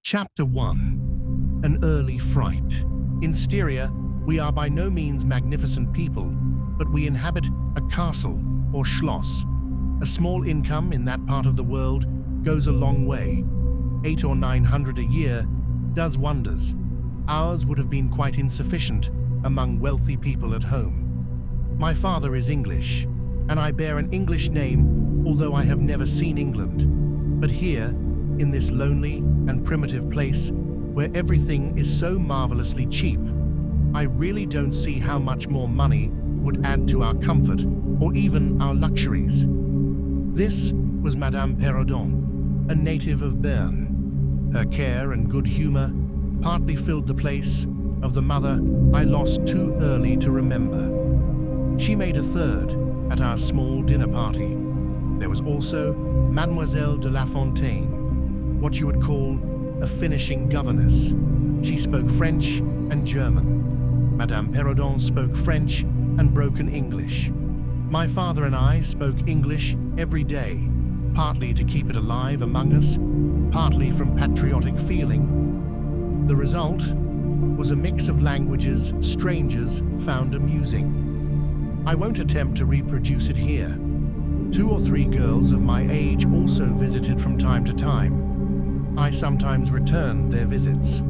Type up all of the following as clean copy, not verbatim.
Chapter 1. An Early Fright. In Styria, we are by no means magnificent people, but we inhabit a castle or schloss. A small income in that part of the world goes a long way. 800 or 900 a year does wonders. Ours would have been quite insufficient among wealthy people at home. My father is English, and I bear an English name, although I have never seen England. But here, in this lonely and primitive place, where everything is so marvelously cheap, I really don't see how much more money would add to our comfort or even our luxuries. This was Madame Perrodon, a native of Bern. Her care and good humor partly filled the place of the mother I lost too early to remember. She made a third at our small dinner party. There was also Mademoiselle de La Fontaine, what you would call a finishing governess. She spoke French and German. Madame Perrodon spoke French and broken English. My father and I spoke English every day, partly to keep it alive among us, partly from patriotic feeling. The result was a mix of languages strangers found amusing. I won't attempt to reproduce it here. 2 or 3 girls of my age also visited from time to time. I sometimes returned their visits.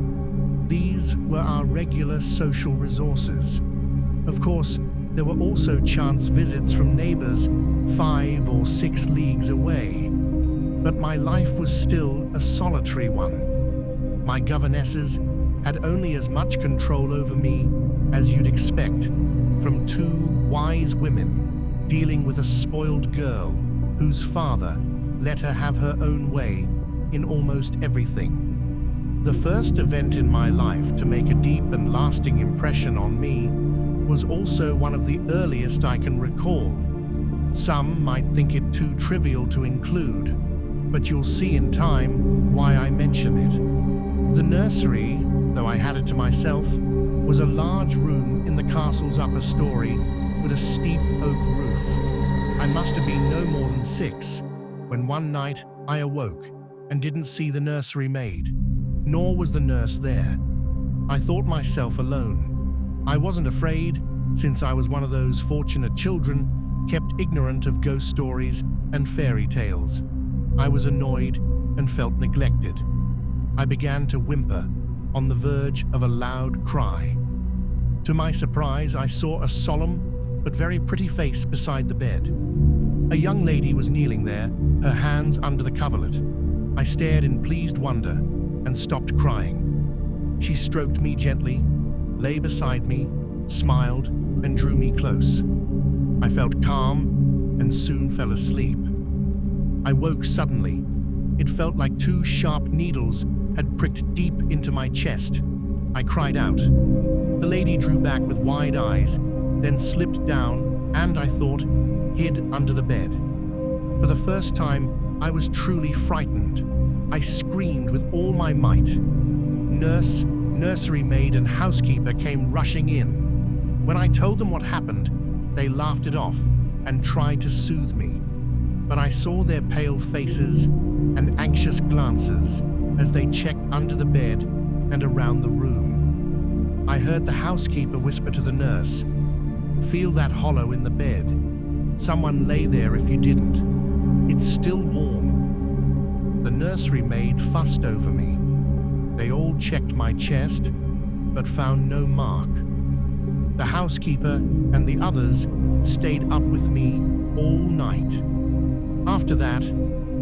These were our regular social resources. Of course, there were also chance visits from neighbors 5 or 6 leagues away. But my life was still a solitary one. My governesses had only as much control over me as you'd expect from 2 wise women dealing with a spoiled girl whose father let her have her own way in almost everything. The first event in my life to make a deep and lasting impression on me was also one of the earliest I can recall. Some might think it too trivial to include, but you'll see in time why I mention it. The nursery, though I had it to myself, was a large room in the castle's upper story with a steep oak roof. I must have been no more than 6 when one night I awoke and didn't see the nursery maid, nor was the nurse there. I thought myself alone. I wasn't afraid, since I was one of those fortunate children kept ignorant of ghost stories and fairy tales. I was annoyed and felt neglected. I began to whimper, on the verge of a loud cry. To my surprise, I saw a solemn but very pretty face beside the bed. A young lady was kneeling there, her hands under the coverlet. I stared in pleased wonder and stopped crying. She stroked me gently, lay beside me, smiled, and drew me close. I felt calm and soon fell asleep. I woke suddenly. It felt like 2 sharp needles had pricked deep into my chest. I cried out. The lady drew back with wide eyes, then slipped down and, I thought, hid under the bed. For the first time, I was truly frightened. I screamed with all my might. Nurse, nursery maid, and housekeeper came rushing in. When I told them what happened, they laughed it off and tried to soothe me. But I saw their pale faces and anxious glances as they checked under the bed and around the room. I heard the housekeeper whisper to the nurse, "Feel that hollow in the bed. Someone lay there if you didn't. It's still warm." The nursery maid fussed over me. They all checked my chest, but found no mark. The housekeeper and the others stayed up with me all night. After that,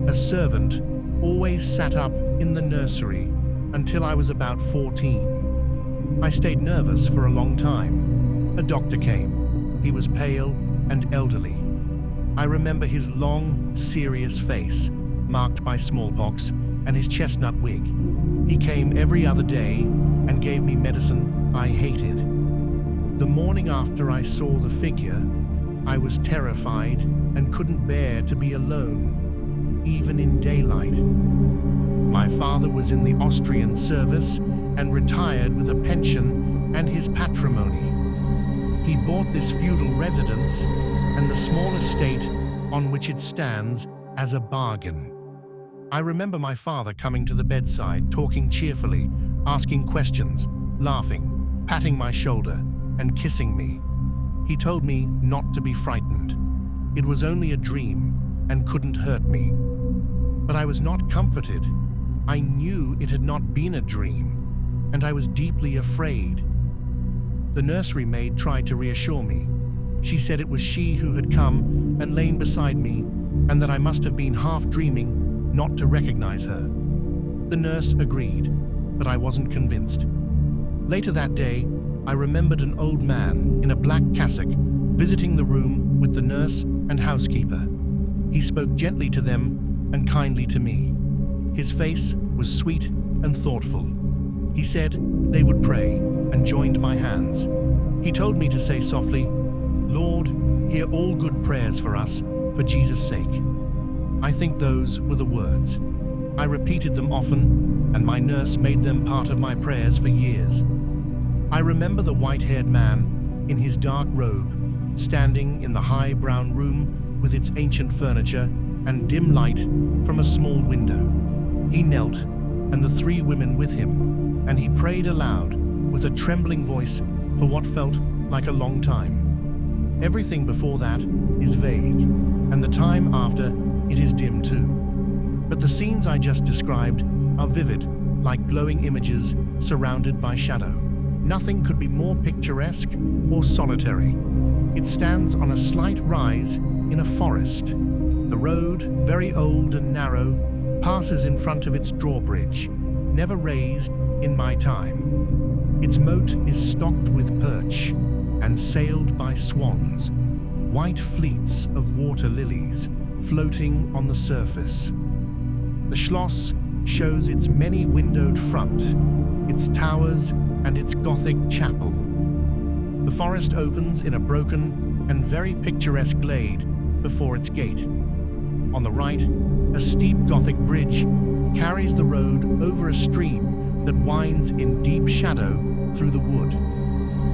a servant always sat up in the nursery until I was about 14. I stayed nervous for a long time. A doctor came. He was pale and elderly. I remember his long, serious face, marked by smallpox, and his chestnut wig. He came every other day and gave me medicine I hated. The morning after I saw the figure, I was terrified and couldn't bear to be alone, even in daylight. My father was in the Austrian service and retired with a pension and his patrimony. He bought this feudal residence and the small estate on which it stands as a bargain. I remember my father coming to the bedside, talking cheerfully, asking questions, laughing, patting my shoulder, and kissing me. He told me not to be frightened. It was only a dream and couldn't hurt me. But I was not comforted. I knew it had not been a dream, and I was deeply afraid. The nursery maid tried to reassure me. She said it was she who had come and lain beside me, and that I must have been half dreaming not to recognize her. The nurse agreed, but I wasn't convinced. Later that day, I remembered an old man in a black cassock visiting the room with the nurse and housekeeper. He spoke gently to them and kindly to me. His face was sweet and thoughtful. He said they would pray and joined my hands. He told me to say softly, "Lord, hear all good prayers for us, for Jesus' sake." I think those were the words. I repeated them often, and my nurse made them part of my prayers for years. I remember the white-haired man in his dark robe, standing in the high brown room with its ancient furniture and dim light from a small window. He knelt, and the three women with him, and he prayed aloud with a trembling voice for what felt like a long time. Everything before that is vague, and the time after it is dim too. But the scenes I just described are vivid, like glowing images surrounded by shadow. Nothing could be more picturesque or solitary. It stands on a slight rise in a forest. The road, very old and narrow, passes in front of its drawbridge, never raised in my time. Its moat is stocked with perch and sailed by swans, white fleets of water lilies floating on the surface. The Schloss shows its many-windowed front, its towers, and its Gothic chapel. The forest opens in a broken and very picturesque glade before its gate. On the right, a steep Gothic bridge carries the road over a stream that winds in deep shadow through the wood.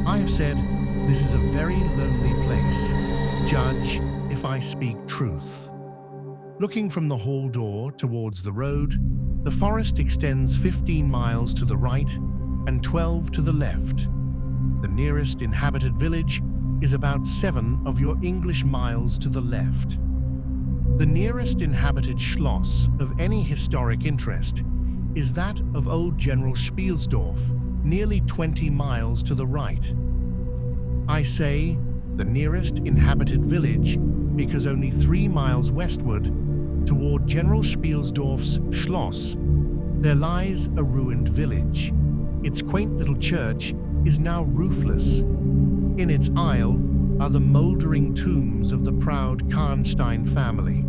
I have said this is a very lonely place. Judge if I speak truth. Looking from the hall door towards the road, the forest extends 15 miles to the right and 12 to the left. The nearest inhabited village is about 7 of your English miles to the left. The nearest inhabited Schloss of any historic interest is that of Old General Spielsdorf, nearly 20 miles to the right. I say the nearest inhabited village because only 3 miles westward, toward General Spielsdorf's Schloss, there lies a ruined village. Its quaint little church is now roofless. In its aisle are the mouldering tombs of the proud Karnstein family,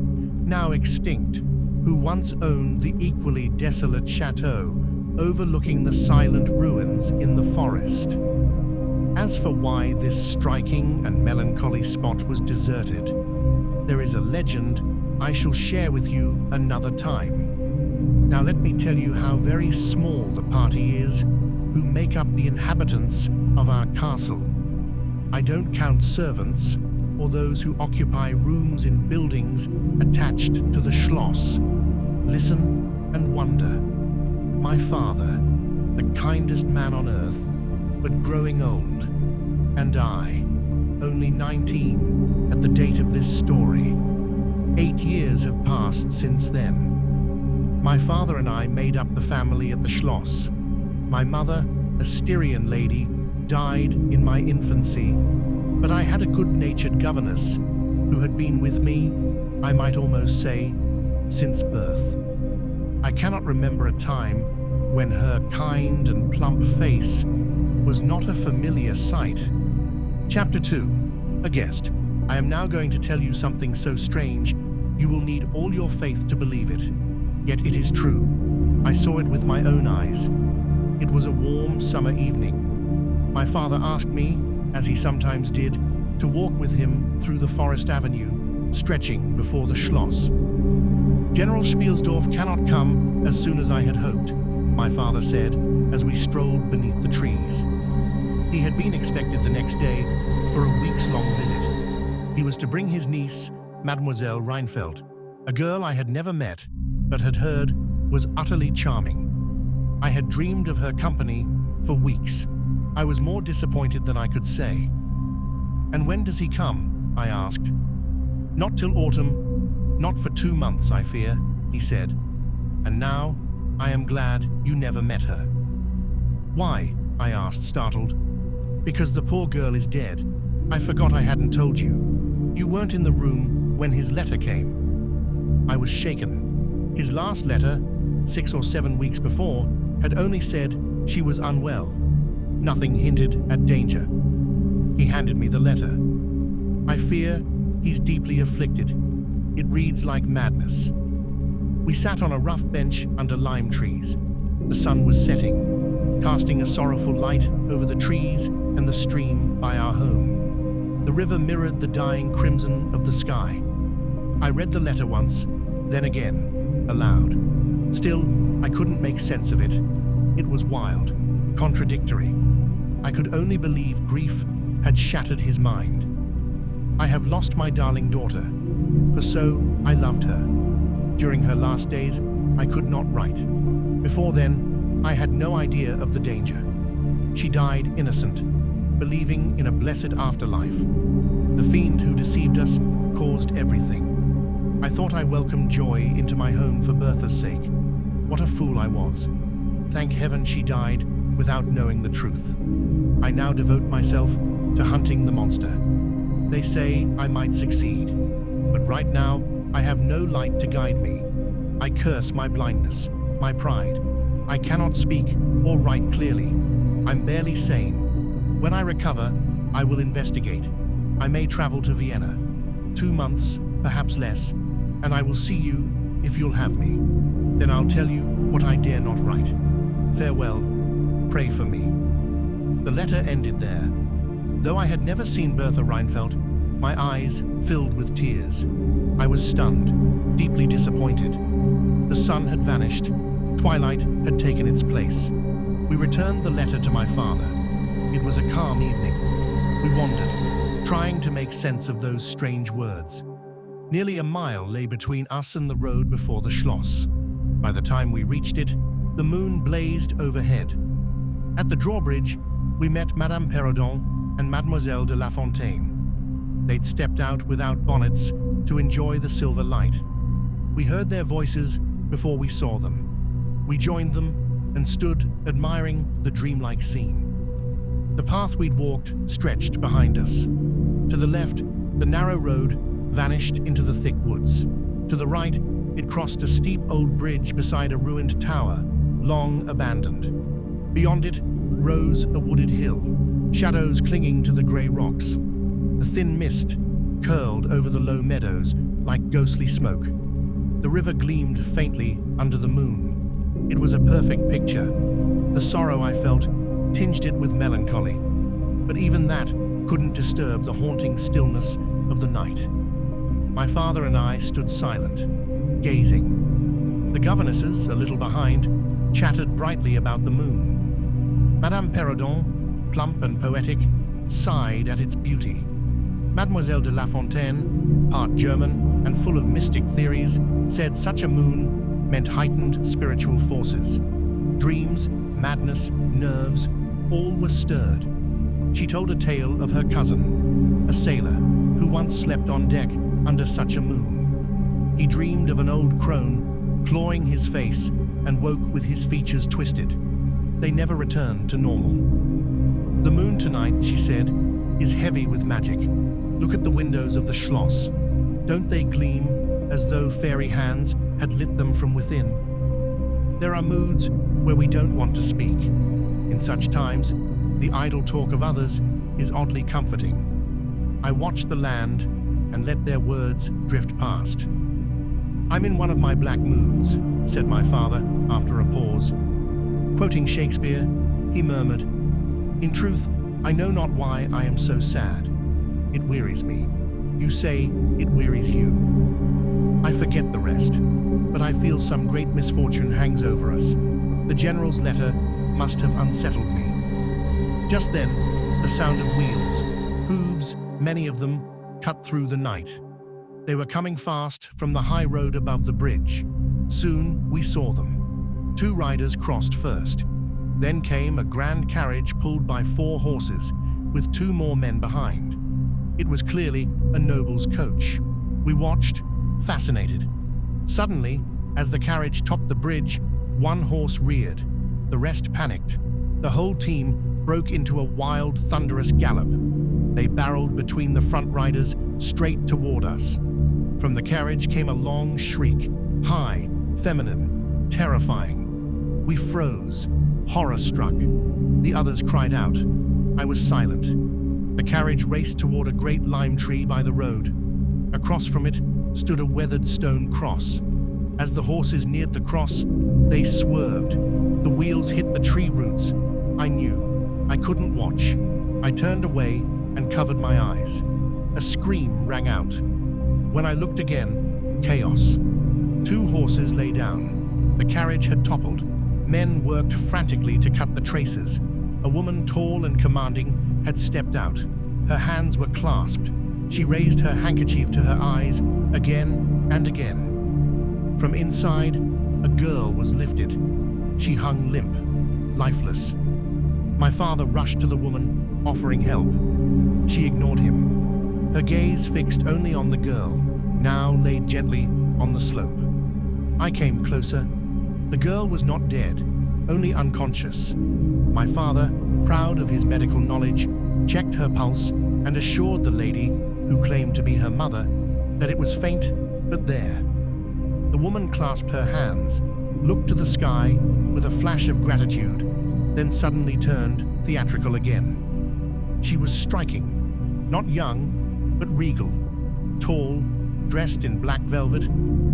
now extinct, who once owned the equally desolate chateau overlooking the silent ruins in the forest. As for why this striking and melancholy spot was deserted, there is a legend I shall share with you another time. Now let me tell you how very small the party is who make up the inhabitants of our castle. I don't count servants or those who occupy rooms in buildings attached to the Schloss. Listen and wonder. My father, the kindest man on earth, but growing old, and I, only 19 at the date of this story. 8 years have passed since then. My father and I made up the family at the Schloss. My mother, a Styrian lady, died in my infancy, but I had a good-natured governess who had been with me, I might almost say, since birth. I cannot remember a time when her kind and plump face was not a familiar sight. Chapter 2. A guest. I am now going to tell you something so strange you will need all your faith to believe it. Yet it is true. I saw it with my own eyes. It was a warm summer evening. My father asked me, as he sometimes did, to walk with him through the forest avenue, stretching before the Schloss. General Spielsdorf cannot come as soon as I had hoped, my father said, as we strolled beneath the trees. He had been expected the next day for a weeks-long visit. He was to bring his niece, Mademoiselle Reinfeldt, a girl I had never met, but had heard was utterly charming. I had dreamed of her company for weeks. I was more disappointed than I could say. "And when does he come?" I asked. "Not till autumn, not for 2 months, I fear," he said. "And now I am glad you never met her." "Why?" I asked, startled. "Because the poor girl is dead. I forgot I hadn't told you. You weren't in the room when his letter came." I was shaken. His last letter, 6 or 7 weeks before, had only said she was unwell. Nothing hinted at danger. He handed me the letter. "I fear he's deeply afflicted. It reads like madness." We sat on a rough bench under lime trees. The sun was setting, casting a sorrowful light over the trees and the stream by our home. The river mirrored the dying crimson of the sky. I read the letter once, then again, aloud. Still, I couldn't make sense of it. It was wild, contradictory. I could only believe grief had shattered his mind. "I have lost my darling daughter, for so I loved her. During her last days, I could not write. Before then, I had no idea of the danger. She died innocent, believing in a blessed afterlife. The fiend who deceived us caused everything. I thought I welcomed joy into my home for Bertha's sake. What a fool I was. Thank heaven she died without knowing the truth. I now devote myself to hunting the monster. They say I might succeed, but right now I have no light to guide me. I curse my blindness, my pride. I cannot speak or write clearly. I'm barely sane. When I recover, I will investigate. I may travel to Vienna. 2 months, perhaps less, and I will see you if you'll have me. Then I'll tell you what I dare not write. Farewell. Pray for me." The letter ended there. Though I had never seen Bertha Reinfeldt, my eyes filled with tears. I was stunned, deeply disappointed. The sun had vanished. Twilight had taken its place. We returned the letter to my father. It was a calm evening. We wandered, trying to make sense of those strange words. Nearly a mile lay between us and the road before the Schloss. By the time we reached it, the moon blazed overhead. At the drawbridge, we met Madame Perrodon and Mademoiselle de La Fontaine. They'd stepped out without bonnets to enjoy the silver light. We heard their voices before we saw them. We joined them and stood admiring the dreamlike scene. The path we'd walked stretched behind us. To the left, the narrow road vanished into the thick woods. To the right, it crossed a steep old bridge beside a ruined tower, long abandoned. Beyond it rose a wooded hill, shadows clinging to the grey rocks. A thin mist curled over the low meadows like ghostly smoke. The river gleamed faintly under the moon. It was a perfect picture. The sorrow I felt tinged it with melancholy, but even that couldn't disturb the haunting stillness of the night. My father and I stood silent, gazing. The governesses, a little behind, chattered brightly about the moon. Madame Perrodon, plump and poetic, sighed at its beauty. Mademoiselle de La Fontaine, part German and full of mystic theories, said such a moon meant heightened spiritual forces. Dreams, madness, nerves, all were stirred. She told a tale of her cousin, a sailor, who once slept on deck under such a moon. He dreamed of an old crone clawing his face and woke with his features twisted. They never returned to normal. "The moon tonight," she said, "is heavy with magic. Look at the windows of the Schloss. Don't they gleam as though fairy hands had lit them from within? There are moods where we don't want to speak. In such times, the idle talk of others is oddly comforting. I watch the land and let their words drift past." "I'm in one of my black moods," said my father after a pause. Quoting Shakespeare, he murmured, "In truth, I know not why I am so sad. It wearies me. You say it wearies you. I forget the rest, but I feel some great misfortune hangs over us. The general's letter must have unsettled me." Just then, the sound of wheels, hooves, many of them, cut through the night. They were coming fast from the high road above the bridge. Soon we saw them. 2 riders crossed first. Then came a grand carriage pulled by 4 horses, with 2 more men behind. It was clearly a noble's coach. We watched, fascinated. Suddenly, as the carriage topped the bridge, 1 horse reared. The rest panicked. The whole team broke into a wild, thunderous gallop. They barreled between the front riders, straight toward us. From the carriage came a long shriek, high, feminine, terrifying. We froze, horror-struck. The others cried out. I was silent. The carriage raced toward a great lime tree by the road. Across from it stood a weathered stone cross. As the horses neared the cross, they swerved. The wheels hit the tree roots. I knew. I couldn't watch. I turned away and covered my eyes. A scream rang out. When I looked again, chaos. 2 horses lay down. The carriage had toppled. Men worked frantically to cut the traces. A woman tall and commanding had stepped out. Her hands were clasped. She raised her handkerchief to her eyes again and again. From inside, a girl was lifted. She hung limp, lifeless. My father rushed to the woman, offering help. She ignored him. Her gaze, fixed only on the girl, now laid gently on the slope. I came closer. The girl was not dead, only unconscious. My father, proud of his medical knowledge, checked her pulse and assured the lady, who claimed to be her mother, that it was faint but there. The woman clasped her hands, looked to the sky with a flash of gratitude, then suddenly turned theatrical again. She was striking, not young, but regal, tall, dressed in black velvet,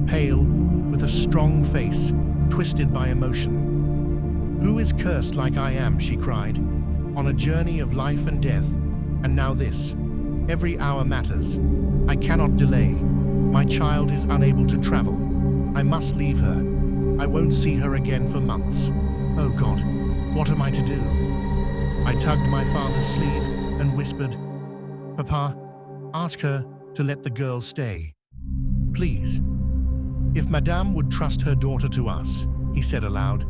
pale, with a strong face, twisted by emotion. Who is cursed like I am, she cried, on a journey of life and death, and now this. Every hour matters. I cannot delay. My child is unable to travel. I must leave her. I won't see her again for months. Oh God, what am I to do? I tugged my father's sleeve and whispered, Papa, ask her to let the girl stay. Please. If Madame would trust her daughter to us, he said aloud,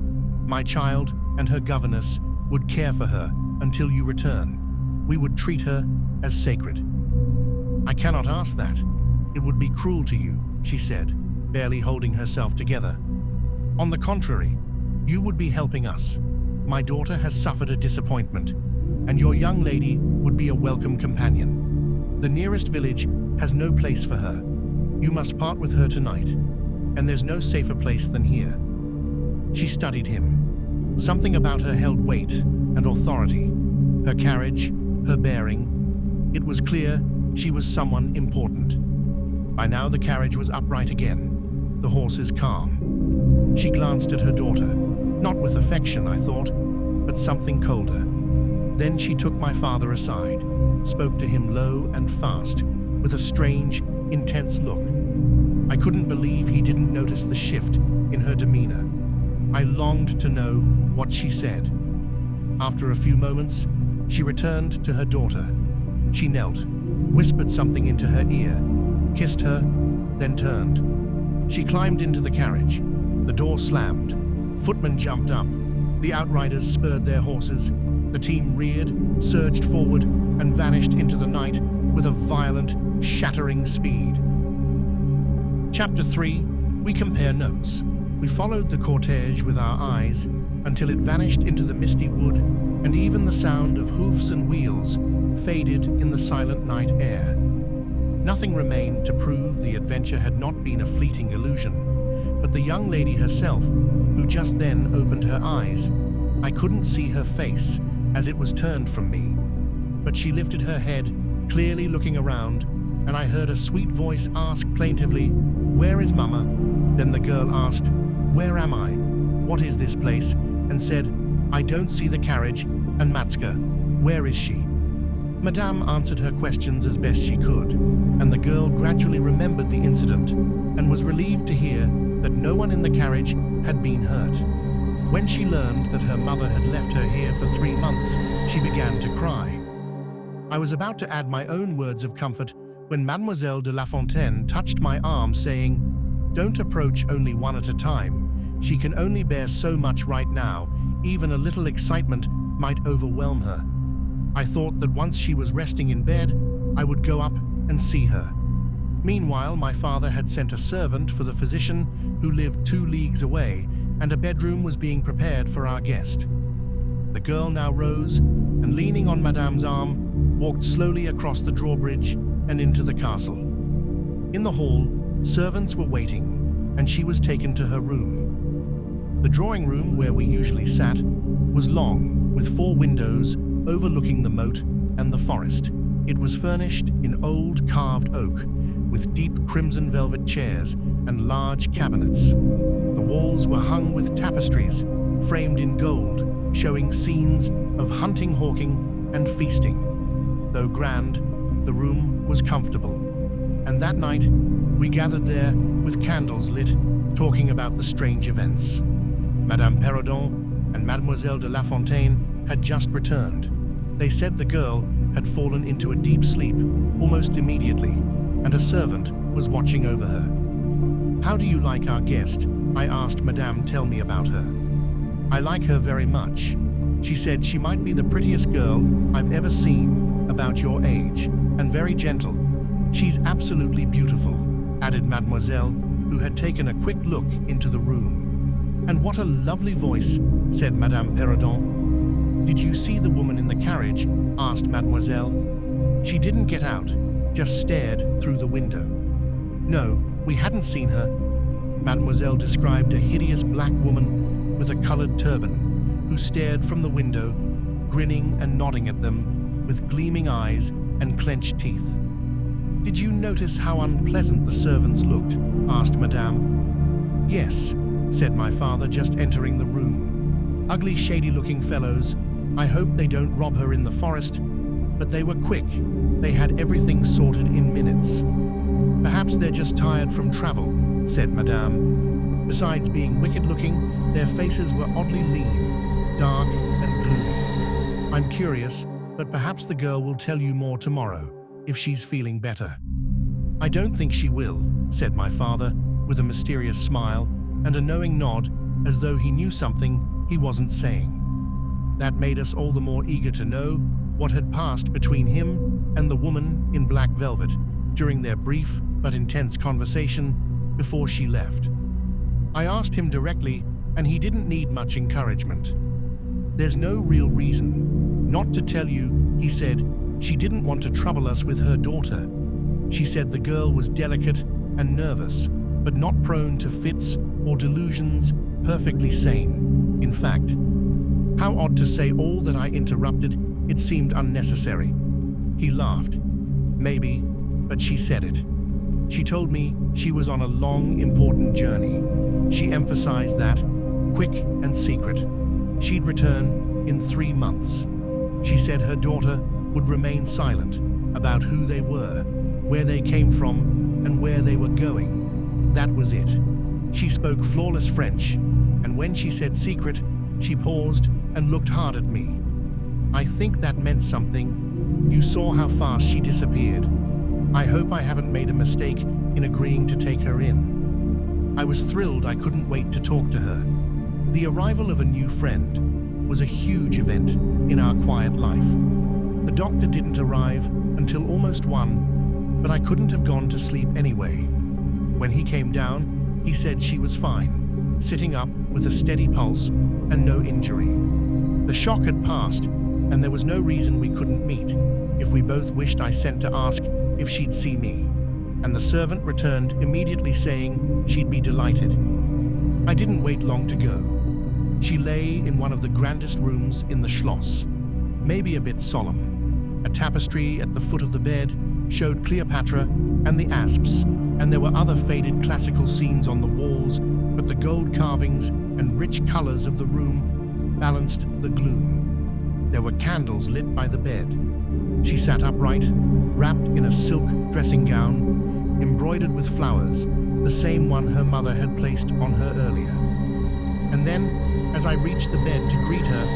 my child and her governess would care for her until you return. We would treat her as sacred. I cannot ask that. It would be cruel to you, she said, barely holding herself together. On the contrary, you would be helping us. My daughter has suffered a disappointment, and your young lady would be a welcome companion. The nearest village has no place for her. You must part with her tonight, and there's no safer place than here. She studied him. Something about her held weight and authority. Her carriage, her bearing. It was clear she was someone important. By now the carriage was upright again, the horses calm. She glanced at her daughter, not with affection, I thought, but something colder. Then she took my father aside, spoke to him low and fast, with a strange, intense look. I couldn't believe he didn't notice the shift in her demeanor. I longed to know what she said. After a few moments, she returned to her daughter. She knelt, whispered something into her ear, kissed her, then turned. She climbed into the carriage. The door slammed. Footmen jumped up. The outriders spurred their horses. The team reared, surged forward, and vanished into the night with a violent, shattering speed. Chapter 3. We compare notes. We followed the cortege with our eyes until it vanished into the misty wood, and even the sound of hoofs and wheels faded in the silent night air. Nothing remained to prove the adventure had not been a fleeting illusion, but the young lady herself, who just then opened her eyes. I couldn't see her face, as it was turned from me, but she lifted her head, clearly looking around, and I heard a sweet voice ask plaintively, "Where is Mama?" Then the girl asked, "Where am I? What is this place?" and said, "I don't see the carriage, and Matska, where is she?" Madame answered her questions as best she could, and the girl gradually remembered the incident and was relieved to hear that no one in the carriage had been hurt. When she learned that her mother had left her here for 3 months, she began to cry. I was about to add my own words of comfort when Mademoiselle de La Fontaine touched my arm, saying, Don't approach only one at a time. She can only bear so much right now. Even a little excitement might overwhelm her. I thought that once she was resting in bed, I would go up and see her. Meanwhile, my father had sent a servant for the physician who lived 2 leagues away, and a bedroom was being prepared for our guest. The girl now rose and, leaning on Madame's arm, walked slowly across the drawbridge and into the castle. In the hall, servants were waiting, and she was taken to her room. The drawing room, where we usually sat, was long, with 4 windows overlooking the moat and the forest. It was furnished in old carved oak, with deep crimson velvet chairs and large cabinets. The walls were hung with tapestries, framed in gold, showing scenes of hunting, hawking, and feasting. Though grand, the room was comfortable. And that night, we gathered there with candles lit, talking about the strange events. Madame Perrodon and Mademoiselle de La Fontaine had just returned. They said the girl had fallen into a deep sleep almost immediately, and a servant was watching over her. "How do you like our guest?" I asked Madame. "Tell me about her." "I like her very much. She said she might be the prettiest girl I've ever seen, about your age, and very gentle. She's absolutely beautiful," added Mademoiselle, who had taken a quick look into the room. "And what a lovely voice," said Madame Perrodon. "Did you see the woman in the carriage?" asked Mademoiselle. "She didn't get out, just stared through the window." "No, we hadn't seen her." Mademoiselle described a hideous black woman with a colored turban, who stared from the window, grinning and nodding at them, with gleaming eyes and clenched teeth. "Did you notice how unpleasant the servants looked?" asked Madame. "Yes," said my father, just entering the room. "Ugly, shady-looking fellows. I hope they don't rob her in the forest." But they were quick. They had everything sorted in minutes. "Perhaps they're just tired from travel," said Madame. Besides being wicked-looking, their faces were oddly lean, dark and gloomy. "I'm curious, but perhaps the girl will tell you more tomorrow, if she's feeling better." "I don't think she will," said my father, with a mysterious smile and a knowing nod, as though he knew something he wasn't saying. That made us all the more eager to know what had passed between him and the woman in black velvet during their brief but intense conversation before she left. I asked him directly, and he didn't need much encouragement. "There's no real reason not to tell you," he said. "She didn't want to trouble us with her daughter. She said the girl was delicate and nervous, but not prone to fits or delusions, perfectly sane. In fact," how odd to say all that I interrupted, it seemed unnecessary. He laughed. "Maybe, but she said it. She told me she was on a long, important journey. She emphasized that, quick and secret. She'd return in 3 months. She said her daughter would remain silent about who they were, where they came from, and where they were going. That was it. She spoke flawless French, and when she said secret, she paused and looked hard at me. I think that meant something. You saw how fast she disappeared. I hope I haven't made a mistake in agreeing to take her in." I was thrilled. I couldn't wait to talk to her. The arrival of a new friend was a huge event in our quiet life. The doctor didn't arrive until almost 1, but I couldn't have gone to sleep anyway. When he came down, he said she was fine, sitting up with a steady pulse and no injury. The shock had passed, and there was no reason we couldn't meet. If we both wished, I sent to ask if she'd see me, and the servant returned immediately saying she'd be delighted. I didn't wait long to go. She lay in one of the grandest rooms in the Schloss, maybe a bit solemn. A tapestry at the foot of the bed showed Cleopatra and the asps, and there were other faded classical scenes on the walls, but the gold carvings and rich colors of the room balanced the gloom. There were candles lit by the bed. She sat upright, wrapped in a silk dressing gown, embroidered with flowers, the same one her mother had placed on her earlier. And then, as I reached the bed to greet her,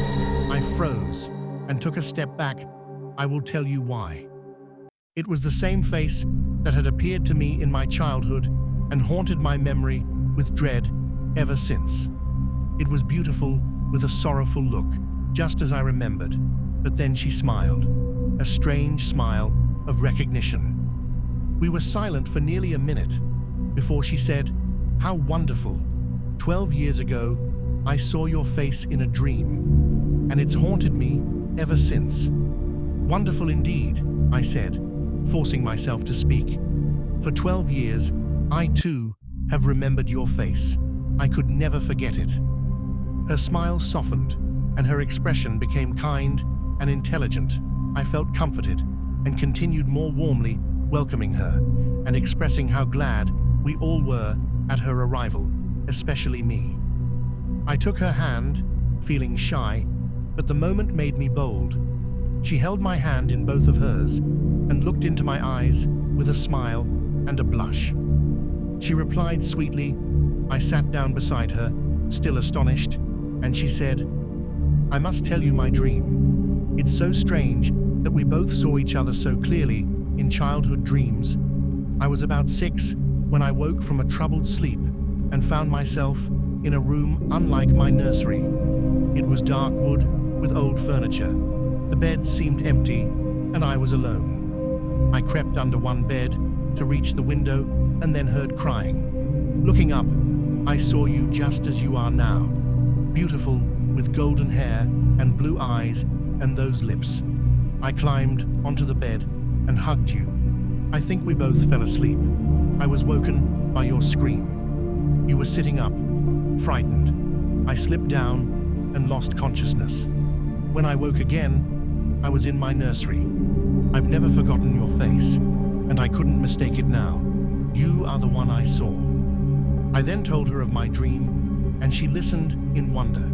I froze and took a step back. I will tell you why. It was the same face that had appeared to me in my childhood, and haunted my memory with dread ever since. It was beautiful with a sorrowful look, just as I remembered, but then she smiled, a strange smile of recognition. We were silent for nearly a minute before she said, "How wonderful. 12 years ago, I saw your face in a dream, and it's haunted me ever since." "Wonderful indeed," I said, forcing myself to speak. "For 12 years, I too have remembered your face. I could never forget it." Her smile softened, and her expression became kind and intelligent. I felt comforted and continued more warmly welcoming her and expressing how glad we all were at her arrival, especially me. I took her hand, feeling shy, but the moment made me bold. She held my hand in both of hers and looked into my eyes with a smile and a blush. She replied sweetly. I sat down beside her, still astonished, and she said, "I must tell you my dream. It's so strange that we both saw each other so clearly in childhood dreams. I was about 6 when I woke from a troubled sleep and found myself in a room unlike my nursery. It was dark wood with old furniture. The beds seemed empty, and I was alone. I crept under one bed to reach the window and then heard crying. Looking up, I saw you just as you are now, beautiful with golden hair and blue eyes and those lips. I climbed onto the bed and hugged you. I think we both fell asleep. I was woken by your scream. You were sitting up, frightened. I slipped down and lost consciousness. When I woke again, I was in my nursery. I've never forgotten your face, and I couldn't mistake it now. You are the one I saw." I then told her of my dream, and she listened in wonder.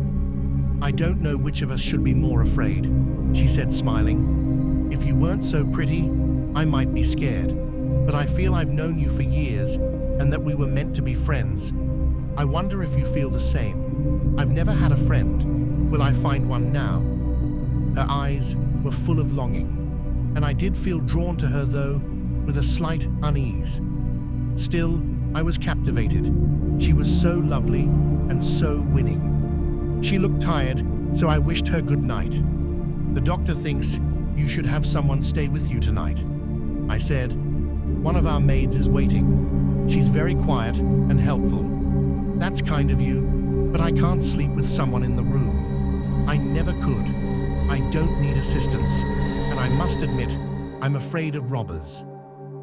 "I don't know which of us should be more afraid," she said, smiling. "If you weren't so pretty, I might be scared, but I feel I've known you for years and that we were meant to be friends. I wonder if you feel the same. I've never had a friend. Will I find one now?" Her eyes were full of longing, and I did feel drawn to her, though, with a slight unease. Still, I was captivated. She was so lovely and so winning. She looked tired, so I wished her good night. "The doctor thinks you should have someone stay with you tonight," I said. "One of our maids is waiting. She's very quiet and helpful." "That's kind of you, but I can't sleep with someone in the room. I never could. I don't need assistance, and I must admit, I'm afraid of robbers.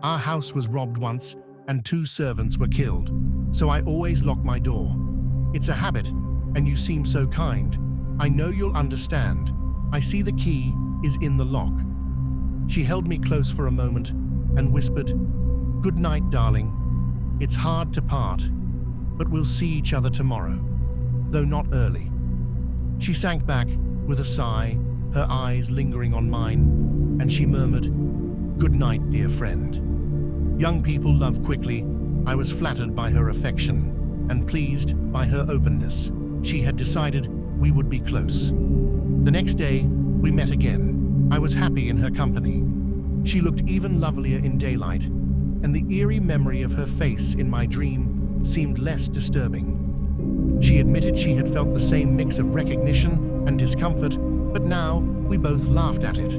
Our house was robbed once, and 2 servants were killed, so I always lock my door. It's a habit, and you seem so kind. I know you'll understand. I see the key is in the lock." She held me close for a moment and whispered, "Good night, darling. It's hard to part, but we'll see each other tomorrow, though not early." She sank back with a sigh, her eyes lingering on mine, and she murmured, "Good night, dear friend." Young people love quickly. I was flattered by her affection and pleased by her openness. She had decided we would be close. The next day, we met again. I was happy in her company. She looked even lovelier in daylight, and the eerie memory of her face in my dream seemed less disturbing. She admitted she had felt the same mix of recognition and discomfort, but now we both laughed at it.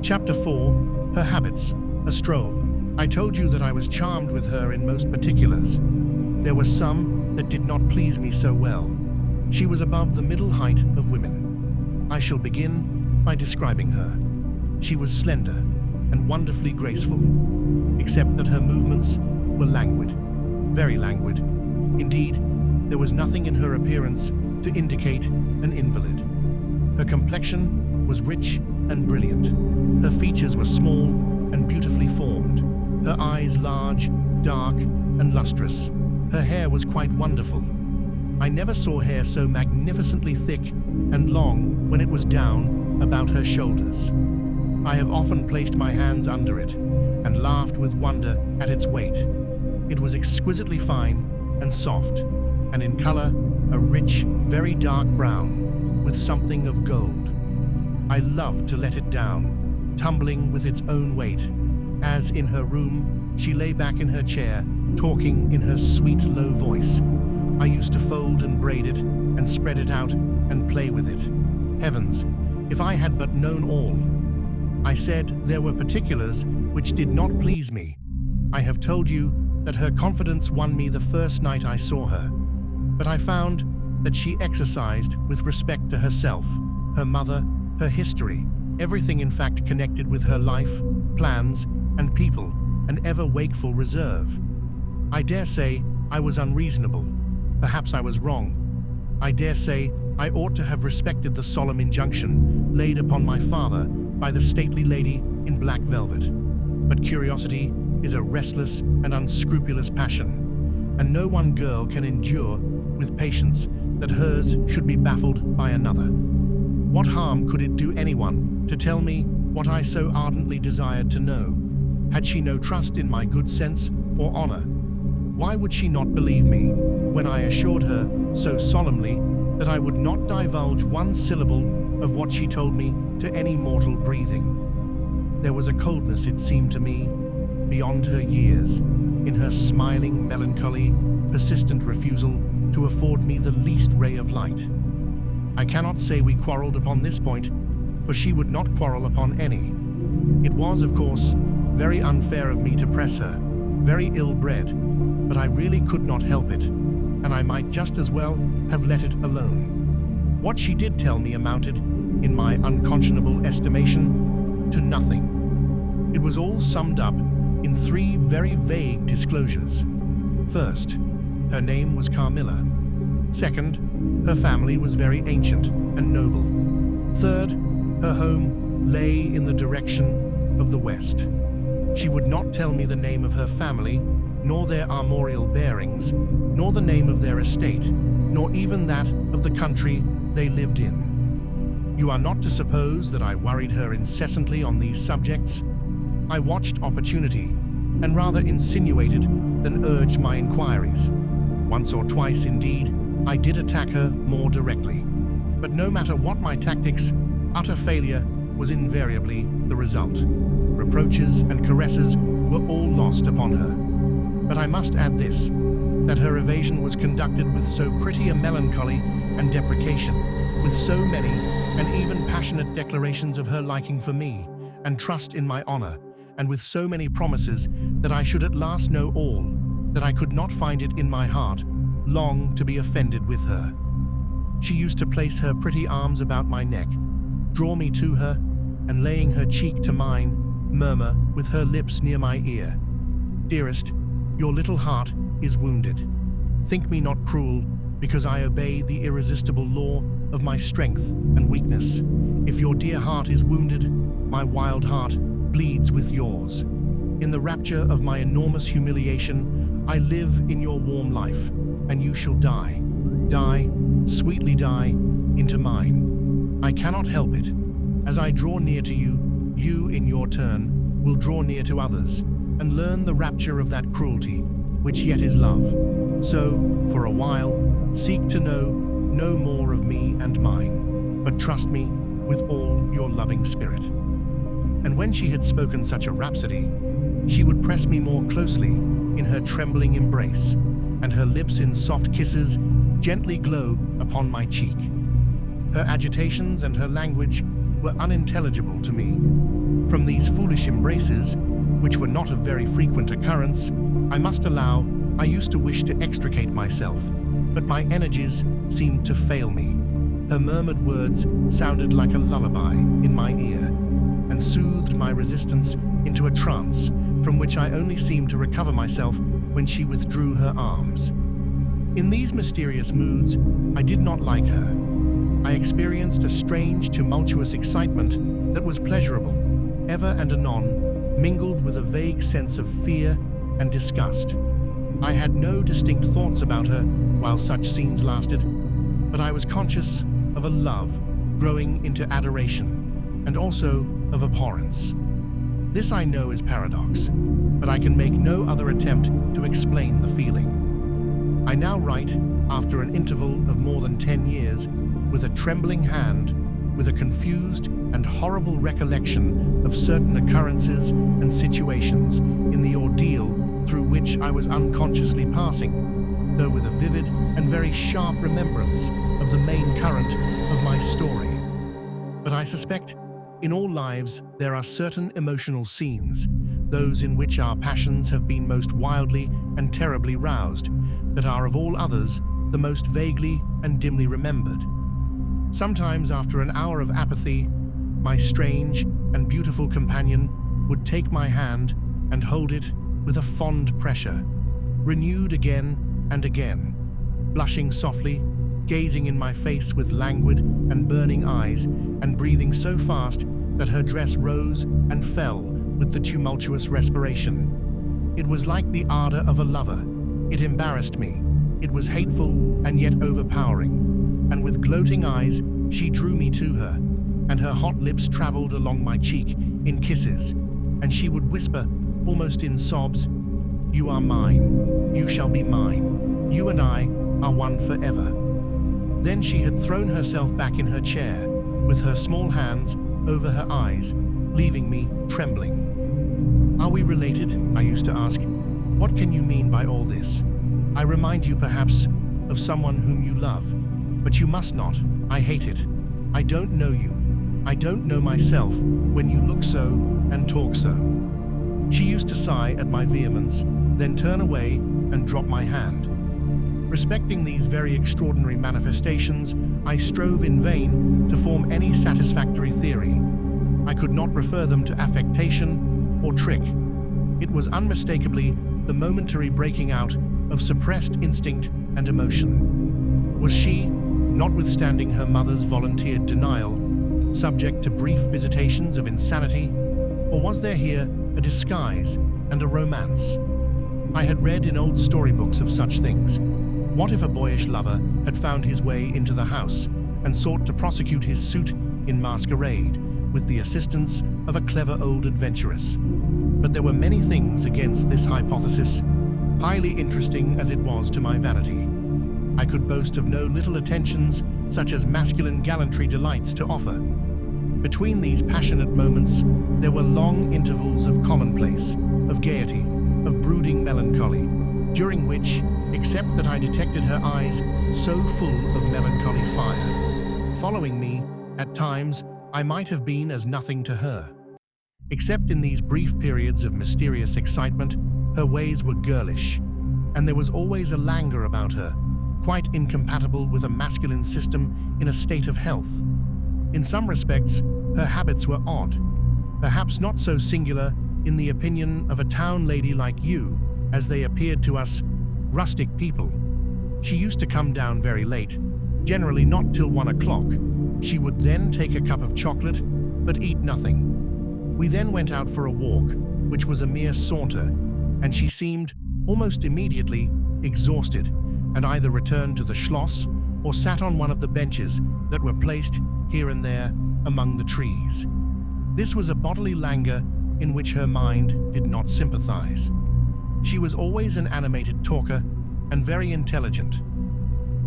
Chapter 4. Her habits. A stroll. I told you that I was charmed with her in most particulars. There were some that did not please me so well. She was above the middle height of women. I shall begin by describing her. She was slender and wonderfully graceful, except that her movements were languid, very languid. Indeed, there was nothing in her appearance to indicate an invalid. Her complexion was rich and brilliant. Her features were small and beautifully formed. Her eyes large, dark, and lustrous. Her hair was quite wonderful. I never saw hair so magnificently thick and long when it was down about her shoulders. I have often placed my hands under it and laughed with wonder at its weight. It was exquisitely fine and soft, and in color, a rich, very dark brown with something of gold. I loved to let it down, tumbling with its own weight. As in her room, she lay back in her chair talking in her sweet, low voice. I used to fold and braid it and spread it out and play with it. Heavens, if I had but known all! I said there were particulars which did not please me. I have told you that her confidence won me the first night I saw her, but I found that she exercised with respect to herself, her mother, her history, everything in fact connected with her life, plans, and people, an ever-wakeful reserve. I dare say I was unreasonable. Perhaps I was wrong. I dare say I ought to have respected the solemn injunction laid upon my father by the stately lady in black velvet. But curiosity is a restless and unscrupulous passion, and no one girl can endure with patience that hers should be baffled by another. What harm could it do anyone to tell me what I so ardently desired to know? Had she no trust in my good sense or honor? Why would she not believe me when I assured her so solemnly that I would not divulge one syllable of what she told me to any mortal breathing? There was a coldness, it seemed to me, beyond her years, in her smiling, melancholy, persistent refusal to afford me the least ray of light. I cannot say we quarreled upon this point, for she would not quarrel upon any. It was, of course, very unfair of me to press her, very ill-bred, but I really could not help it, and I might just as well have let it alone. What she did tell me amounted, in my unconscionable estimation, to nothing. It was all summed up in three very vague disclosures. First, her name was Carmilla. Second, her family was very ancient and noble. Third, her home lay in the direction of the west. She would not tell me the name of her family, nor their armorial bearings, nor the name of their estate, nor even that of the country they lived in. You are not to suppose that I worried her incessantly on these subjects. I watched opportunity, and rather insinuated than urged my inquiries. Once or twice, indeed, I did attack her more directly. But no matter what my tactics, utter failure was invariably the result. Reproaches and caresses were all lost upon her. But I must add this, that her evasion was conducted with so pretty a melancholy and deprecation, with so many and even passionate declarations of her liking for me, and trust in my honor, and with so many promises that I should at last know all, that I could not find it in my heart long to be offended with her. She used to place her pretty arms about my neck, draw me to her, and laying her cheek to mine, murmur with her lips near my ear, "Dearest, your little heart is wounded. Think me not cruel, because I obey the irresistible law of my strength and weakness. If your dear heart is wounded, my wild heart bleeds with yours. In the rapture of my enormous humiliation, I live in your warm life, and you shall die, sweetly die, into mine. I cannot help it. As I draw near to you, you, in your turn, will draw near to others, and learn the rapture of that cruelty, which yet is love. So, for a while, seek to know no more of me and mine, but trust me with all your loving spirit." And when she had spoken such a rhapsody, she would press me more closely in her trembling embrace, and her lips in soft kisses gently glow upon my cheek. Her agitations and her language were unintelligible to me. From these foolish embraces, which were not of very frequent occurrence, I must allow I used to wish to extricate myself, but my energies seemed to fail me. Her murmured words sounded like a lullaby in my ear, and soothed my resistance into a trance from which I only seemed to recover myself when she withdrew her arms. In these mysterious moods, I did not like her. I experienced a strange, tumultuous excitement that was pleasurable, ever and anon, mingled with a vague sense of fear and disgust. I had no distinct thoughts about her while such scenes lasted, but I was conscious of a love growing into adoration, and also of abhorrence. This I know is paradox, but I can make no other attempt to explain the feeling. I now write, after an interval of more than 10 years, with a trembling hand, with a confused and horrible recollection of certain occurrences and situations in the ordeal through which I was unconsciously passing, though with a vivid and very sharp remembrance of the main current of my story. But I suspect, in all lives, there are certain emotional scenes, those in which our passions have been most wildly and terribly roused, that are of all others the most vaguely and dimly remembered. Sometimes, after an hour of apathy, my strange and beautiful companion would take my hand and hold it with a fond pressure, renewed again and again, blushing softly, gazing in my face with languid and burning eyes, and breathing so fast that her dress rose and fell with the tumultuous respiration. It was like the ardor of a lover. It embarrassed me. It was hateful and yet overpowering, and with gloating eyes she drew me to her, and her hot lips traveled along my cheek in kisses, and she would whisper, almost in sobs, "You are mine. You shall be mine. You and I are one forever." Then she had thrown herself back in her chair, with her small hands over her eyes, leaving me trembling. "Are we related?" I used to ask. "What can you mean by all this? I remind you perhaps of someone whom you love, but you must not. I hate it. I don't know you. I don't know myself when you look so and talk so." She used to sigh at my vehemence, then turn away and drop my hand. Respecting these very extraordinary manifestations, I strove in vain to form any satisfactory theory. I could not refer them to affectation or trick. It was unmistakably the momentary breaking out of suppressed instinct and emotion. Was she, notwithstanding her mother's volunteered denial, subject to brief visitations of insanity, or was there here a disguise and a romance? I had read in old storybooks of such things. What if a boyish lover had found his way into the house and sought to prosecute his suit in masquerade with the assistance of a clever old adventuress? But there were many things against this hypothesis, highly interesting as it was to my vanity. I could boast of no little attentions such as masculine gallantry delights to offer. Between these passionate moments, there were long intervals of commonplace, of gaiety, of brooding melancholy, during which, except that I detected her eyes so full of melancholy fire, following me, at times I might have been as nothing to her. Except in these brief periods of mysterious excitement, her ways were girlish, and there was always a languor about her, quite incompatible with a masculine system in a state of health. In some respects, her habits were odd, perhaps not so singular in the opinion of a town lady like you, as they appeared to us rustic people. She used to come down very late, generally not till 1 o'clock. She would then take a cup of chocolate, but eat nothing. We then went out for a walk, which was a mere saunter, and she seemed, almost immediately, exhausted, and either returned to the schloss or sat on one of the benches that were placed here and there among the trees. This was a bodily languor in which her mind did not sympathize. She was always an animated talker and very intelligent.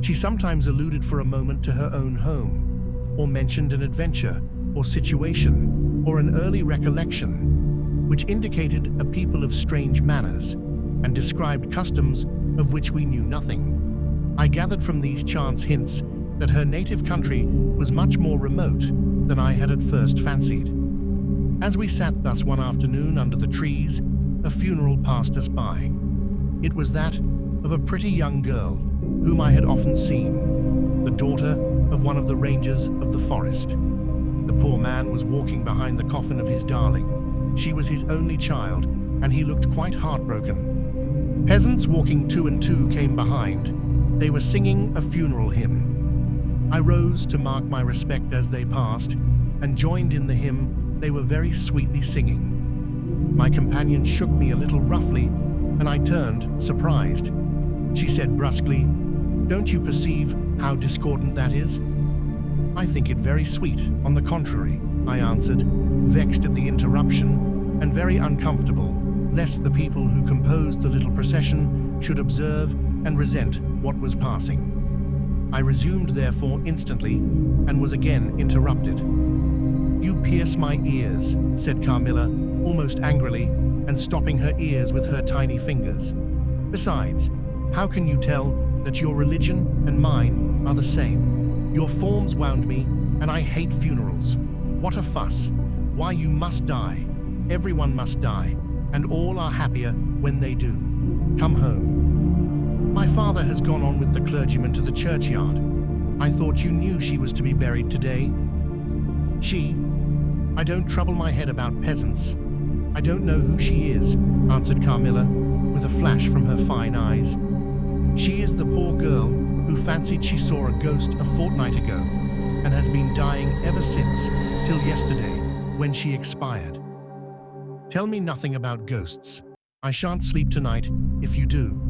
She sometimes alluded for a moment to her own home, or mentioned an adventure or situation or an early recollection, which indicated a people of strange manners and described customs of which we knew nothing. I gathered from these chance hints that her native country was much more remote than I had at first fancied. As we sat thus one afternoon under the trees, a funeral passed us by. It was that of a pretty young girl whom I had often seen, the daughter of one of the rangers of the forest. The poor man was walking behind the coffin of his darling. She was his only child, and he looked quite heartbroken. Peasants walking two and two came behind. They were singing a funeral hymn. I rose to mark my respect as they passed, and joined in the hymn they were very sweetly singing. My companion shook me a little roughly, and I turned, surprised. She said brusquely, "Don't you perceive how discordant that is?" "I think it very sweet, on the contrary," I answered, vexed at the interruption, and very uncomfortable, lest the people who composed the little procession should observe and resent what was passing. I resumed, therefore, instantly, and was again interrupted. "You pierce my ears," said Carmilla, almost angrily, and stopping her ears with her tiny fingers. Besides, how can you tell that your religion and mine are the same? Your forms wound me, and I hate funerals. What a fuss. Why, you must die. Everyone must die, and all are happier when they do. Come home. My father has gone on with the clergyman to the churchyard. I thought you knew she was to be buried today. I don't trouble my head about peasants. I don't know who she is, answered Carmilla, with a flash from her fine eyes. She is the poor girl who fancied she saw a ghost a fortnight ago, and has been dying ever since, till yesterday, when she expired. Tell me nothing about ghosts. I shan't sleep tonight if you do.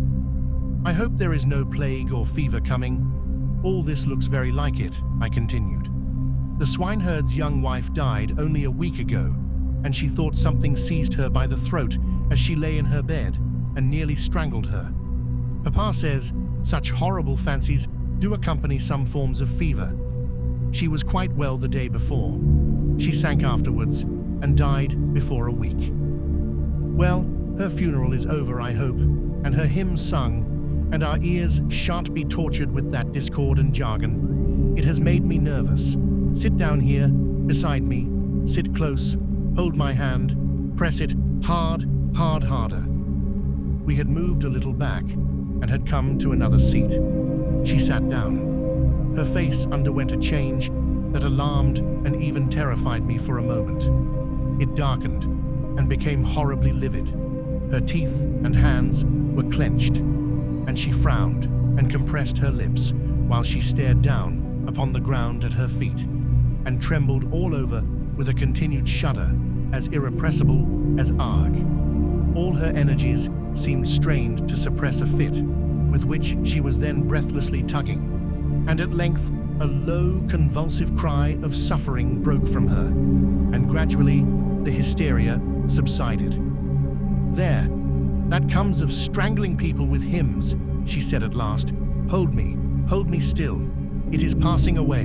I hope there is no plague or fever coming. All this looks very like it, I continued. The swineherd's young wife died only a week ago, and she thought something seized her by the throat as she lay in her bed and nearly strangled her. Papa says such horrible fancies do accompany some forms of fever. She was quite well the day before. She sank afterwards and died before a week. Well, her funeral is over, I hope, and her hymns sung, and our ears shan't be tortured with that discord and jargon. It has made me nervous. Sit down here, beside me, sit close, hold my hand, press it hard, harder. We had moved a little back and had come to another seat. She sat down. Her face underwent a change that alarmed and even terrified me for a moment. It darkened and became horribly livid. Her teeth and hands were clenched, and she frowned and compressed her lips while she stared down upon the ground at her feet, and trembled all over with a continued shudder as irrepressible as arg. All her energies seemed strained to suppress a fit, with which she was then breathlessly tugging, and at length a low, convulsive cry of suffering broke from her, and gradually the hysteria subsided. There, that comes of strangling people with hymns, she said at last. Hold me still. It is passing away.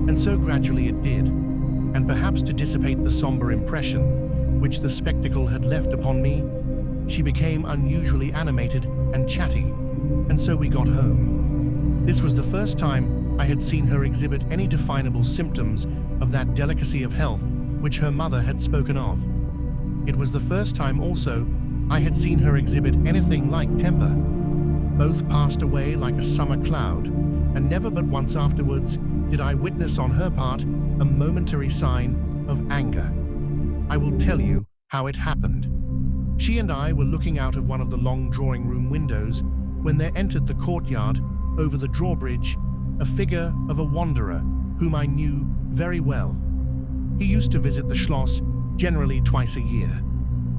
And so gradually it did, and perhaps to dissipate the somber impression which the spectacle had left upon me, she became unusually animated and chatty, and so we got home. This was the first time I had seen her exhibit any definable symptoms of that delicacy of health which her mother had spoken of. It was the first time also I had seen her exhibit anything like temper. Both passed away like a summer cloud, and never but once afterwards did I witness on her part a momentary sign of anger. I will tell you how it happened. She and I were looking out of one of the long drawing-room windows when there entered the courtyard, over the drawbridge, a figure of a wanderer whom I knew very well. He used to visit the Schloss generally twice a year.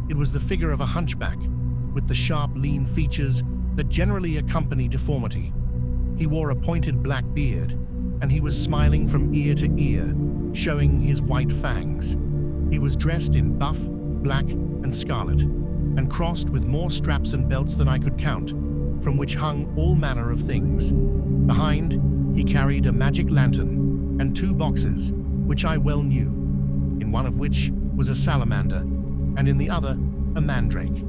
It was the figure of a hunchback, with the sharp, lean features that generally accompany deformity. He wore a pointed black beard, and he was smiling from ear to ear, showing his white fangs. He was dressed in buff, black, and scarlet, and crossed with more straps and belts than I could count, from which hung all manner of things. Behind, he carried a magic lantern and 2 boxes, which I well knew, in one of which was a salamander, and in the other, a mandrake.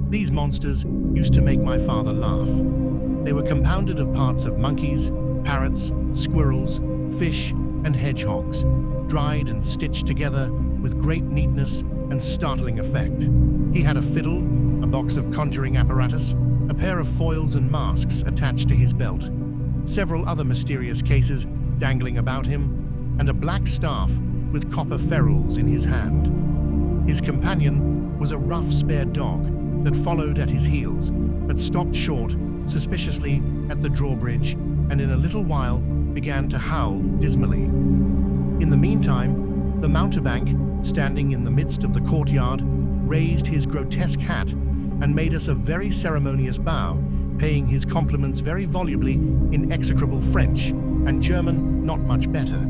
These monsters used to make my father laugh. They were compounded of parts of monkeys, parrots, squirrels, fish, and hedgehogs, dried and stitched together with great neatness and startling effect. He had a fiddle, a box of conjuring apparatus, a pair of foils and masks attached to his belt, several other mysterious cases dangling about him, and a black staff with copper ferrules in his hand. His companion was a rough, spare dog that followed at his heels, but stopped short, suspiciously, at the drawbridge, and in a little while began to howl dismally. In the meantime, the mountebank, standing in the midst of the courtyard, raised his grotesque hat and made us a very ceremonious bow, paying his compliments very volubly in execrable French, and German not much better.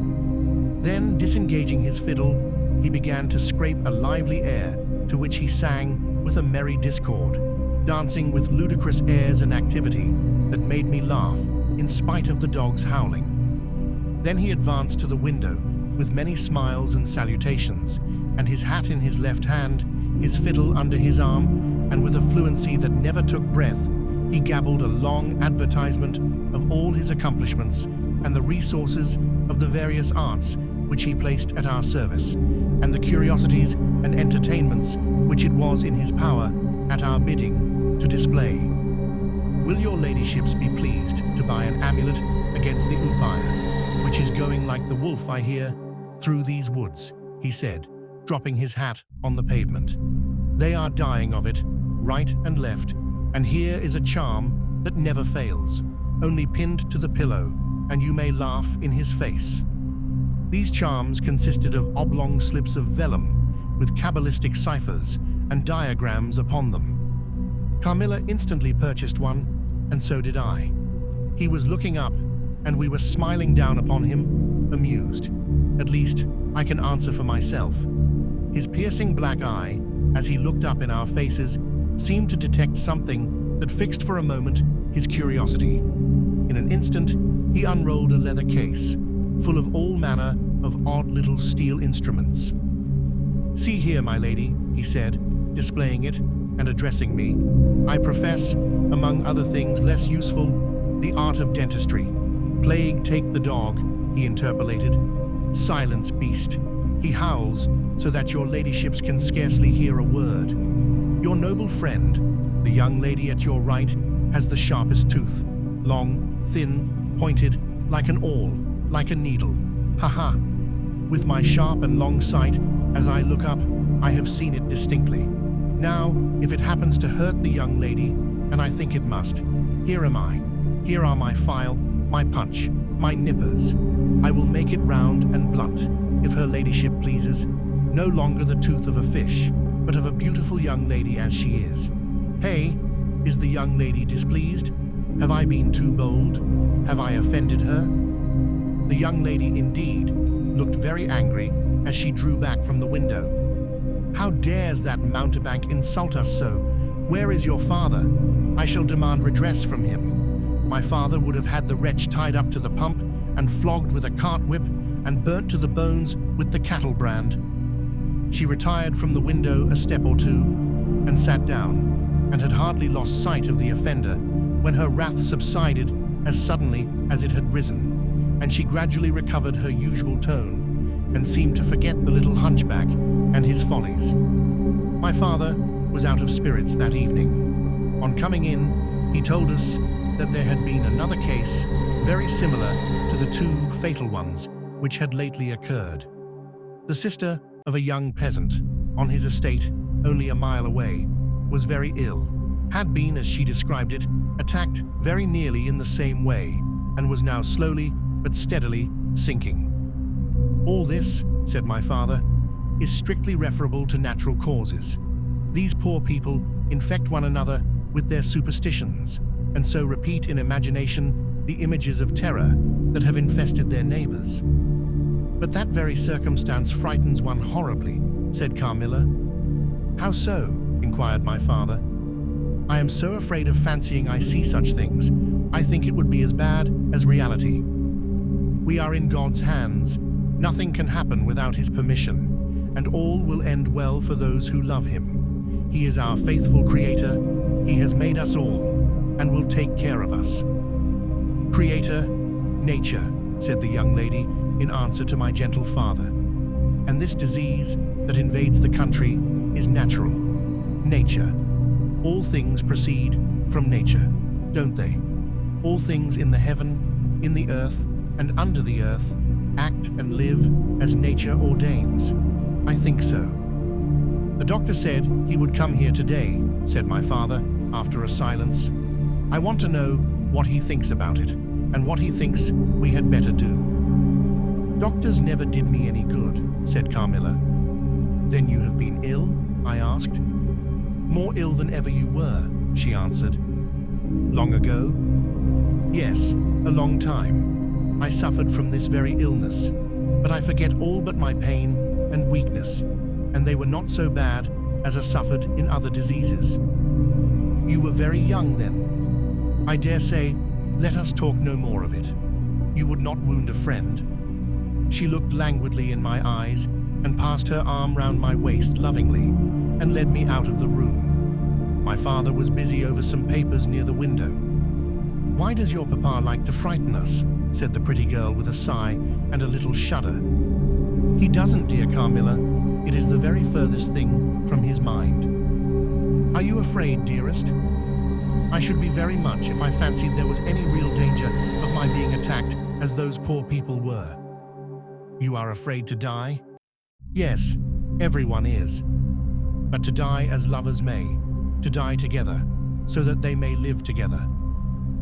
Then, disengaging his fiddle, he began to scrape a lively air, to which he sang with a merry discord, dancing with ludicrous airs and activity that made me laugh in spite of the dog's howling. Then he advanced to the window with many smiles and salutations, and his hat in his left hand, his fiddle under his arm, and with a fluency that never took breath, he gabbled a long advertisement of all his accomplishments and the resources of the various arts which he placed at our service, and the curiosities and entertainments which it was in his power, at our bidding, to display. Will your ladyships be pleased to buy an amulet against the Upire, which is going like the wolf, I hear, through these woods, he said, dropping his hat on the pavement. They are dying of it, right and left, and here is a charm that never fails, only pinned to the pillow, and you may laugh in his face. These charms consisted of oblong slips of vellum with cabalistic ciphers and diagrams upon them. Carmilla instantly purchased one, and so did I. He was looking up, and we were smiling down upon him, amused. At least, I can answer for myself. His piercing black eye, as he looked up in our faces, seemed to detect something that fixed for a moment his curiosity. In an instant, he unrolled a leather case, full of all manner of odd little steel instruments. "See here, my lady," he said, displaying it and addressing me. "I profess, among other things less useful, the art of dentistry." "Plague take the dog," he interpolated. "Silence, beast. He howls so that your ladyships can scarcely hear a word. Your noble friend, the young lady at your right, has the sharpest tooth, long, thin, pointed, like an awl, like a needle. Ha ha! With my sharp and long sight, as I look up, I have seen it distinctly. Now, if it happens to hurt the young lady, and I think it must, here am I. Here are my file, my punch, my nippers. I will make it round and blunt, if her ladyship pleases, no longer the tooth of a fish, but of a beautiful young lady as she is. Hey, is the young lady displeased? Have I been too bold? Have I offended her?" The young lady, indeed, looked very angry as she drew back from the window. "How dares that mountebank insult us so? Where is your father? I shall demand redress from him. My father would have had the wretch tied up to the pump and flogged with a cart whip and burnt to the bones with the cattle brand." She retired from the window a step or two and sat down, and had hardly lost sight of the offender when her wrath subsided as suddenly as it had risen, and she gradually recovered her usual tone and seemed to forget the little hunchback and his follies. My father was out of spirits that evening. On coming in, he told us that there had been another case very similar to the two fatal ones which had lately occurred. The sister of a young peasant on his estate only a mile away was very ill, had been, as she described it, attacked very nearly in the same way, and was now slowly but steadily sinking. "All this," said my father, "is strictly referable to natural causes. These poor people infect one another with their superstitions, and so repeat in imagination the images of terror that have infested their neighbors." "But that very circumstance frightens one horribly," said Carmilla. "How so?" inquired my father. "I am so afraid of fancying I see such things. I think it would be as bad as reality. We are in God's hands. Nothing can happen without his permission, and all will end well for those who love him. He is our faithful creator. He has made us all, and will take care of us." "Creator, nature," said the young lady in answer to my gentle father. "And this disease that invades the country is natural. Nature. All things proceed from nature, don't they? All things in the heaven, in the earth, and under the earth act and live as nature ordains. I think so." "The doctor said he would come here today," said my father after a silence. "I want to know what he thinks about it, and what he thinks we had better do." "Doctors never did me any good," said Carmilla. "Then you have been ill?" I asked. "More ill than ever you were," she answered. "Long ago?" "Yes, a long time. I suffered from this very illness, but I forget all but my pain and weakness, and they were not so bad as I suffered in other diseases." "You were very young then. I dare say, let us talk no more of it. You would not wound a friend." She looked languidly in my eyes and passed her arm round my waist lovingly, and led me out of the room. My father was busy over some papers near the window. "Why does your papa like to frighten us?" said the pretty girl with a sigh and a little shudder. "He doesn't, dear Carmilla. It is the very furthest thing from his mind." "Are you afraid, dearest?" "I should be very much if I fancied there was any real danger of my being attacked as those poor people were." "You are afraid to die?" "Yes, everyone is. But to die as lovers may, to die together, so that they may live together.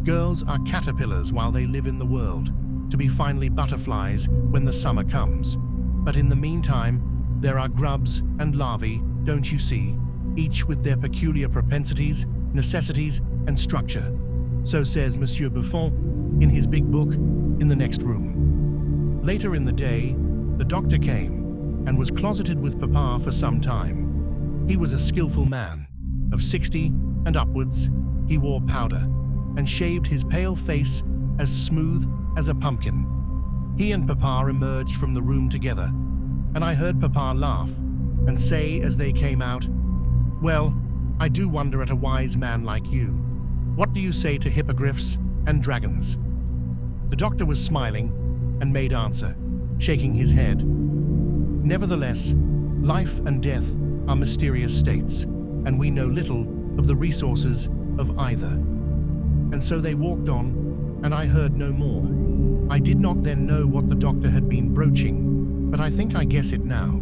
Girls are caterpillars while they live in the world, to be finally butterflies when the summer comes. But in the meantime, there are grubs and larvae, don't you see, each with their peculiar propensities, necessities, and structure. So says Monsieur Buffon in his big book in the next room. Later in the day, the doctor came and was closeted with Papa for some time. He was a skillful man. Of 60 and upwards, he wore powder and shaved his pale face as smooth as a pumpkin. He and Papa emerged from the room together, and I heard Papa laugh and say as they came out, "Well, I do wonder at a wise man like you. What do you say to hippogriffs and dragons?" The doctor was smiling and made answer, shaking his head. "Nevertheless, life and death are mysterious states, and we know little of the resources of either." And so they walked on, and I heard no more. I did not then know what the doctor had been broaching, but I think I guess it now.